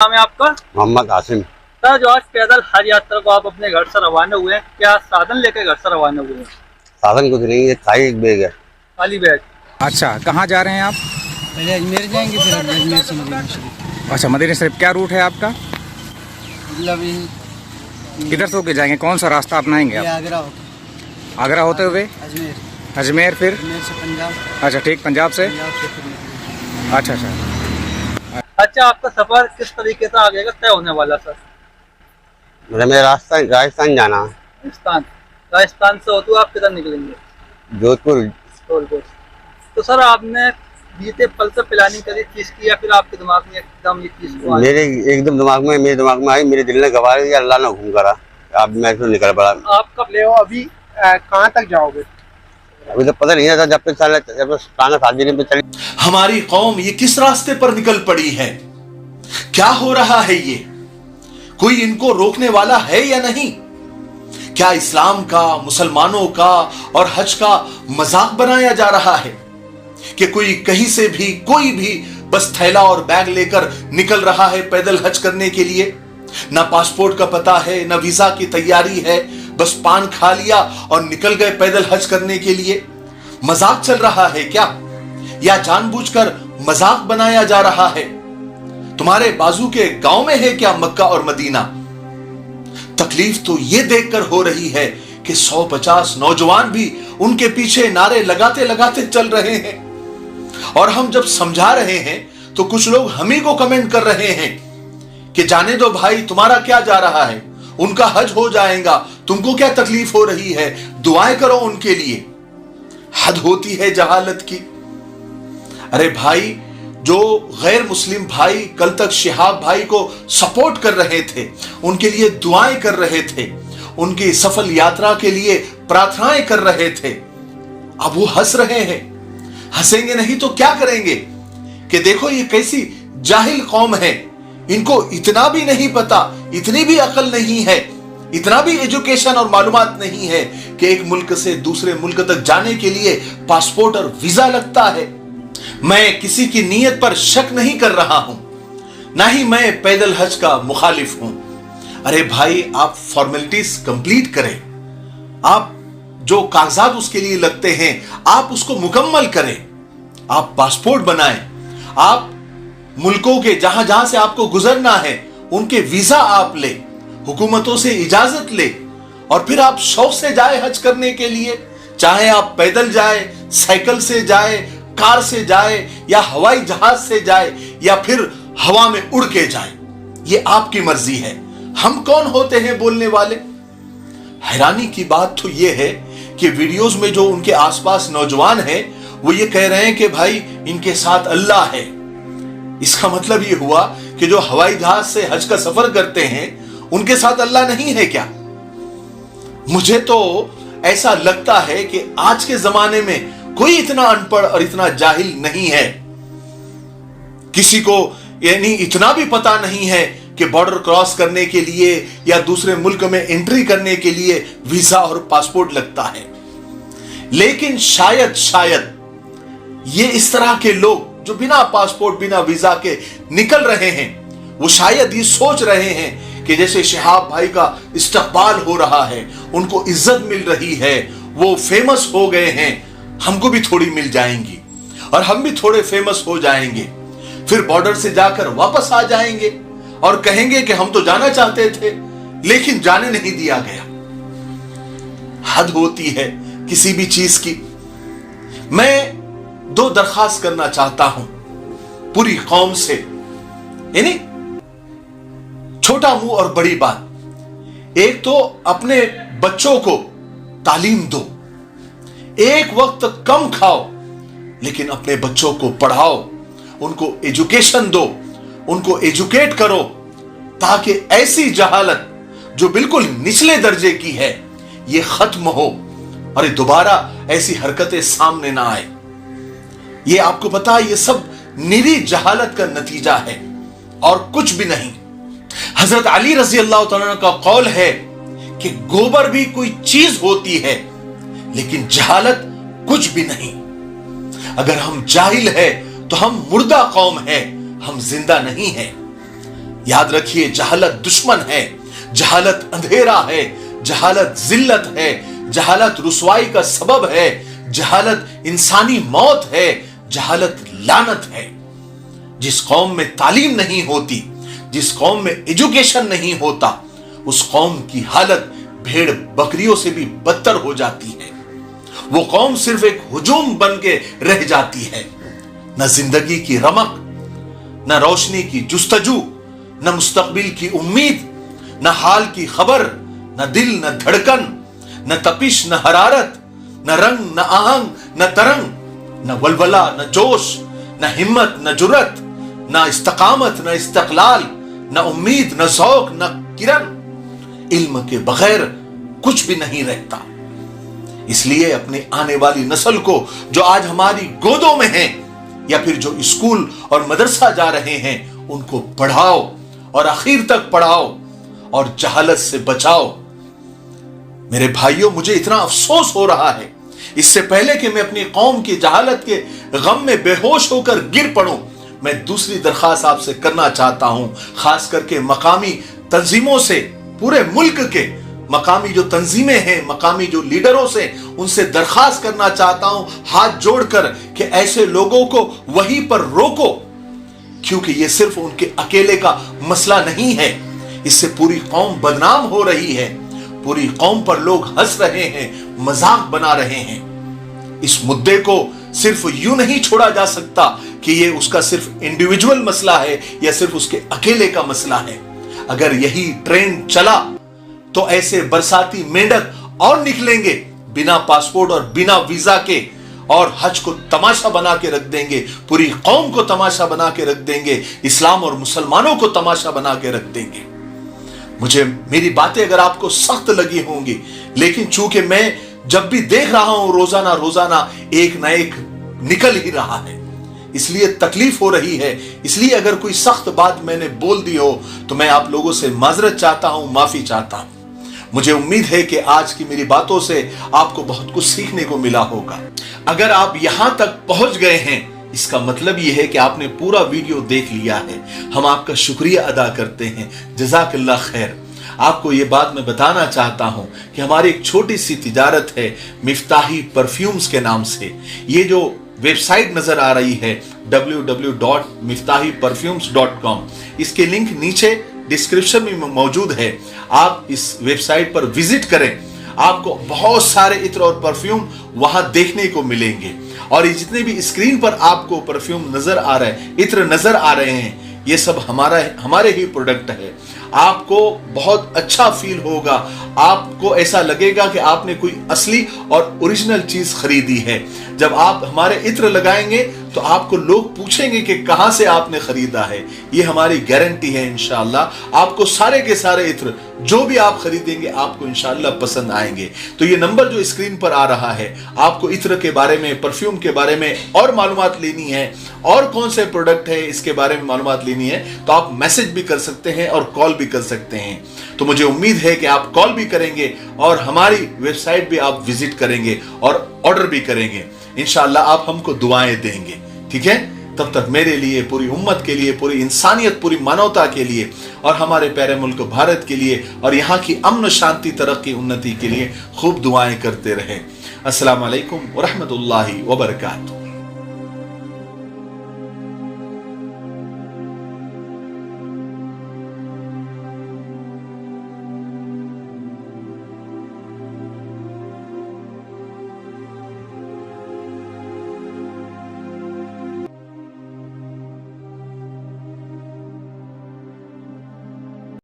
नाम है आपका? मोहम्मद आसिम। सर, जो आज पैदल हज यात्रा को आप अपने घर से रवाना हुए हैं, क्या साधन लेकर घर से रवाना हुए हैं? साधन कुछ नहीं है, खाली बैग है। खाली बैग। अच्छा, कहाँ जा रहे हैं आप? पहले अजमेर जाएंगे, फिर अजमेर से मदीना शरीफ। अच्छा, मदीना शरीफ। क्या रूट है आपका? मतलब किधर से होके जाएंगे? कौन सा रास्ता अपनाएंगे ये आप? आगरा होता आगरा होते हुए अजमेर, अजमेर, फिर अजमेर से पंजाब, अच्छा ठीक, पंजाब से। पंजाब से फिर मदीना। अच्छा अच्छा। अच्छा, आपका सफर किस तरीके से आगे का तय होने वाला सर? मेरा राजस्थान जाना है। राजस्थान से होते हुए आप किधर निकलेंगे? जोधपुर। तो सर, आपने बीते पल से प्लानिंग करी चीज की, या फिर आपके दिमाग में एकदम ये चीज को मेरे दिमाग में आई, मेरे दिल ने गवाह दिया, अल्लाह ने हुक्म करा, अब मैं इसमें निकल पड़ा। आप कब ले हो? अभी कहाँ तक जाओगे? अभी तो पता नहीं था, जब तक शादी पे चली। हमारी कौम ये किस रास्ते पर निकल पड़ी है? क्या हो रहा है? ये कोई इनको रोकने वाला है या नहीं? क्या इस्लाम का, मुसलमानों का और हज का मजाक बनाया जा रहा है कि कोई कहीं से भी, कोई भी बस थैला और बैग लेकर निकल रहा है पैदल हज करने के लिए? ना पासपोर्ट का पता है, ना वीजा की तैयारी है, बस पान खा लिया और निकल गए पैदल हज करने के लिए। मजाक चल रहा है क्या, या जानबूझकर मजाक बनाया जा रहा है? तुम्हारे बाजू के गांव में है क्या मक्का और मदीना? तकलीफ तो यह देखकर हो रही है कि 150 नौजवान भी उनके पीछे नारे लगाते लगाते चल रहे हैं, और हम जब समझा रहे हैं तो कुछ लोग हम ही को कमेंट कर रहे हैं कि जाने दो भाई, तुम्हारा क्या जा रहा है, उनका हज हो जाएगा, तुमको क्या तकलीफ हो रही है, दुआएं करो उनके लिए। हद होती है जहालत की। अरे भाई, जो गैर मुस्लिम भाई कल तक शिहाब भाई को सपोर्ट कर रहे थे, उनके लिए दुआएं कर रहे थे, उनकी सफल यात्रा के लिए प्रार्थनाएं कर रहे थे, अब वो हंस रहे हैं। हंसेंगे नहीं तो क्या करेंगे कि देखो ये कैसी जाहिल कौम है, इनको इतना भी नहीं पता, इतनी भी अकल नहीं है, इतना भी एजुकेशन और मालूमात नहीं है कि एक मुल्क से दूसरे मुल्क तक जाने के लिए पासपोर्ट और वीजा लगता है। मैं किसी की नीयत पर शक नहीं कर रहा हूं, ना ही मैं पैदल हज का मुखालिफ हूं। अरे भाई, आप फॉर्मेलिटीज कंप्लीट करें, आप जो कागजात उसके लिए लगते हैं आप उसको मुकम्मल करें, आप पासपोर्ट बनाएं, आप मुल्कों के जहां जहां से आपको गुजरना है उनके वीजा आप ले, हुकूमतों से इजाजत ले, और फिर आप शौक से जाए हज करने के लिए। चाहे आप पैदल जाए, साइकिल से जाए, कार से जाए, या हवाई जहाज से जाए, या फिर हवा में उड़ के जाए, ये आपकी मर्जी है। हम कौन होते हैं बोलने वाले? हैरानी की बात तो यह है कि वीडियोस में जो उनके आसपास नौजवान हैं वो ये कह रहे हैं कि भाई इनके साथ अल्लाह है। इसका मतलब ये हुआ कि जो हवाई जहाज से हज का सफर करते हैं उनके साथ अल्लाह नहीं है क्या? मुझे तो ऐसा लगता है कि आज के जमाने में कोई इतना अनपढ़ और इतना जाहिल नहीं है, किसी को यानी इतना भी पता नहीं है कि बॉर्डर क्रॉस करने के लिए या दूसरे मुल्क में एंट्री करने के लिए वीजा और पासपोर्ट लगता है। लेकिन शायद ये इस तरह के लोग जो बिना पासपोर्ट, बिना वीजा के निकल रहे हैं, वो शायद ये सोच रहे हैं कि जैसे शिहाब भाई का इस्तकबाल हो रहा है, उनको इज्जत मिल रही है, वो फेमस हो गए हैं, हमको भी थोड़ी मिल जाएंगी और हम भी थोड़े फेमस हो जाएंगे, फिर बॉर्डर से जाकर वापस आ जाएंगे और कहेंगे कि हम तो जाना चाहते थे लेकिन जाने नहीं दिया गया। हद होती है किसी भी चीज की। मैं 2 दरखास्त करना चाहता हूं पूरी कौम से, यानी छोटा मुंह और बड़ी बात। एक तो अपने बच्चों को तालीम दो, एक वक्त कम खाओ लेकिन अपने बच्चों को पढ़ाओ, उनको एजुकेशन दो, उनको एजुकेट करो, ताकि ऐसी जहालत जो बिल्कुल निचले दर्जे की है ये खत्म हो और दोबारा ऐसी हरकतें सामने ना आए। ये आपको पता है, ये सब निरी जहालत का नतीजा है और कुछ भी नहीं। हजरत अली रजी अल्लाह तआला का कौल है कि गोबर भी कोई चीज होती है लेकिन जहालत कुछ भी नहीं। अगर हम जाहिल है तो हम मुर्दा कौम है, हम जिंदा नहीं है। याद रखिए, जहालत दुश्मन है, जहालत अंधेरा है, जहालत जिल्लत है, जहालत रुसवाई का सबब है, जहालत इंसानी मौत है, जहालत लानत है। जिस कौम में तालीम नहीं होती, जिस कौम में एजुकेशन नहीं होता, उस कौम की हालत भेड़ बकरियों से भी बदतर हो जाती है। वो कौम सिर्फ एक हुजूम बन के रह जाती है। न जिंदगी की रमक, न रोशनी की जुस्तजू, न मुस्तकबिल की उम्मीद, न हाल की खबर, न दिल न धड़कन, न तपिश न हरारत, न रंग न आहंग न तरंग, न वलवला न जोश, न हिम्मत न जुरत, न इस्तकामत न इस्तकलाल, न उम्मीद न शौक न किरण। इल्म के बगैर कुछ भी नहीं रहता। इसलिए अपनी आने वाली नस्ल को, जो आज हमारी गोदों में है या फिर जो स्कूल और मदरसा जा रहे हैं, उनको पढ़ाओ और आखिर तक पढ़ाओ और जहालत से बचाओ। मेरे भाइयों, मुझे इतना अफसोस हो रहा है, इससे पहले कि मैं अपनी कौम की जहालत के गम में बेहोश होकर गिर पड़ूं, मैं दूसरी दरखास्त आपसे करना चाहता हूं, खास करके मकामी तंजीमों से, पूरे मुल्क के मकामी जो तंजीमें हैं, मकामी जो लीडरों से, उनसे दरखास्त करना चाहता हूं हाथ जोड़कर कि ऐसे लोगों को वहीं पर रोको, क्योंकि यह सिर्फ उनके अकेले का मसला नहीं है। इससे पूरी कौम बदनाम हो रही है, पूरी कौम पर लोग हंस रहे हैं, मजाक बना रहे हैं। इस मुद्दे को सिर्फ यूं नहीं छोड़ा जा सकता कि यह उसका सिर्फ इंडिविजुअल मसला है या सिर्फ उसके अकेले का मसला है। अगर यही ट्रेंड चला तो ऐसे बरसाती मेंढक और निकलेंगे बिना पासपोर्ट और बिना वीजा के, और हज को तमाशा बना के रख देंगे, पूरी कौम को तमाशा बना के रख देंगे, इस्लाम और मुसलमानों को तमाशा बना के रख देंगे। मुझे मेरी बातें अगर आपको सख्त लगी होंगी, लेकिन चूंकि मैं जब भी देख रहा हूं रोजाना रोजाना एक ना एक निकल ही रहा है, इसलिए तकलीफ हो रही है। इसलिए अगर कोई सख्त बात मैंने बोल दी हो तो मैं आप लोगों से माजरत चाहता हूं, माफी चाहता हूं। मुझे उम्मीद है कि आज की मेरी बातों से आपको बहुत कुछ सीखने को मिला होगा। अगर आप यहां तक पहुंच गए हैं, इसका मतलब यह है कि आपने पूरा वीडियो देख लिया है। हम आपका शुक्रिया अदा करते हैं, जज़ाकल्लाह खैर। आपको ये बात मैं बताना चाहता हूं कि हमारी एक छोटी सी तिजारत है मिफ्ताही परफ्यूम्स के नाम से। ये जो वेबसाइट नजर आ रही है www.miftahiperfumes.com, इसके लिंक नीचे डिस्क्रिप्शन में मौजूद है। आप इस वेबसाइट पर विजिट करें, आपको बहुत सारे इत्र और परफ्यूम वहां देखने को मिलेंगे। और ये जितने भी स्क्रीन पर आपको परफ्यूम नजर आ रहे हैं, इत्र नजर आ रहे हैं, ये सब हमारे ही प्रोडक्ट है। आपको बहुत अच्छा फील होगा, आपको ऐसा लगेगा कि आपने कोई असली और ओरिजिनल चीज खरीदी है। जब आप हमारे इत्र लगाएंगे तो आपको लोग पूछेंगे कि कहां से आपने खरीदा है। ये हमारी गारंटी है। इंशाअल्लाह आपको सारे के सारे इत्र जो भी आप खरीदेंगे आपको इंशाअल्लाह पसंद आएंगे। तो ये नंबर जो स्क्रीन पर आ रहा है, आपको इत्र के बारे में, परफ्यूम के बारे में और मालूमात लेनी है, और कौन से प्रोडक्ट है इसके बारे में मालूमात लेनी है, तो आप मैसेज भी कर सकते हैं और कॉल भी कर सकते हैं। तो मुझे उम्मीद है कि आप कॉल भी करेंगे और हमारी वेबसाइट भी आप विजिट करेंगे और ऑर्डर भी करेंगे। इंशाअल्लाह आप हमको दुआएं देंगे, ठीक है। तब तक मेरे लिए, पूरी उम्मत के लिए, पूरी इंसानियत, पूरी मानवता के लिए और हमारे प्यारे मुल्क भारत के लिए और यहाँ की अमन, शांति, तरक्की, उन्नति के लिए खूब दुआएं करते रहें। अस्सलाम वालेकुम व रहमतुल्लाहि व बरकातहू।